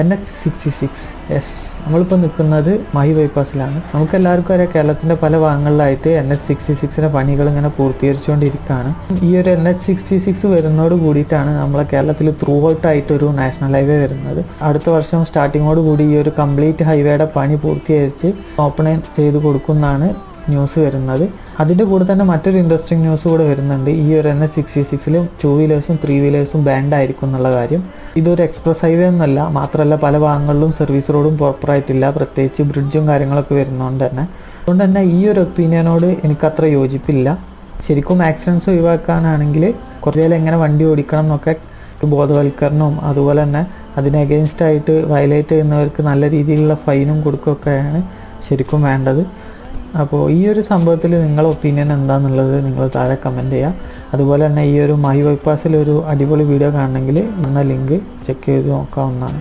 NH66. Yes, നമ്മളിപ്പോൾ നിൽക്കുന്നത് മഹി ബൈപ്പാസിലാണ്. നമുക്കെല്ലാവർക്കും അറിയാം കേരളത്തിൻ്റെ പല ഭാഗങ്ങളിലായിട്ട് NH66 പണികൾ ഇങ്ങനെ പൂർത്തീകരിച്ചുകൊണ്ടിരിക്കുകയാണ്. ഈ ഒരു NH66 വരുന്നതോട് കൂടിയിട്ടാണ് നമ്മളെ കേരളത്തിൽ ത്രൂ ഔട്ടായിട്ടൊരു നാഷണൽ ഹൈവേ വരുന്നത്. അടുത്ത വർഷം സ്റ്റാർട്ടിങ്ങോട് കൂടി ഈ ഒരു കംപ്ലീറ്റ് ഹൈവേയുടെ പണി പൂർത്തീകരിച്ച് ഓപ്പൺ ചെയ്ത് കൊടുക്കുന്നതാണ് ന്യൂസ് വരുന്നത്. അതിൻ്റെ കൂടെ തന്നെ മറ്റൊരു ഇൻട്രസ്റ്റിംഗ് ന്യൂസ് കൂടെ വരുന്നുണ്ട്. ഈ ഒരു NH66 2 വീലേഴ്സും 3 വീലേഴ്സും ബാൻഡ് ആയിരിക്കും എന്നുള്ള കാര്യം. ഇതൊരു എക്സ്പ്രസ് ഹൈവേ ഒന്നല്ല, മാത്രമല്ല പല ഭാഗങ്ങളിലും സർവീസ് റോഡും പ്രോപ്പറായിട്ടില്ല, പ്രത്യേകിച്ച് ബ്രിഡ്ജും കാര്യങ്ങളൊക്കെ വരുന്നതുകൊണ്ട് തന്നെ ഈ ഒരു ഒപ്പീനിയനോട് എനിക്കത്ര യോജിപ്പില്ല. ശരിക്കും ആക്സിഡൻസ് ഒഴിവാക്കാനാണെങ്കിൽ കുറേ എങ്ങനെ വണ്ടി ഓടിക്കണം എന്നൊക്കെ ബോധവൽക്കരണവും അതുപോലെ തന്നെ അതിന് അഗെയിൻസ്റ്റായിട്ട് വയലേറ്റ് ചെയ്യുന്നവർക്ക് നല്ല രീതിയിലുള്ള ഫൈനും കൊടുക്കുകയൊക്കെയാണ് ശരിക്കും വേണ്ടത്. അപ്പോൾ ഈ ഒരു സംഭവത്തിൽ നിങ്ങളുടെ ഒപ്പീനിയൻ എന്താണെന്നുള്ളത് നിങ്ങൾ താഴെ കമൻറ്റ് ചെയ്യുക. അതുപോലെ തന്നെ ഈ ഒരു മഹി ബൈപ്പാസിലൊരു അടിപൊളി വീഡിയോ കാണണമെങ്കിൽ എന്ന ലിങ്ക് ചെക്ക് ചെയ്ത് നോക്കാവുന്നതാണ്.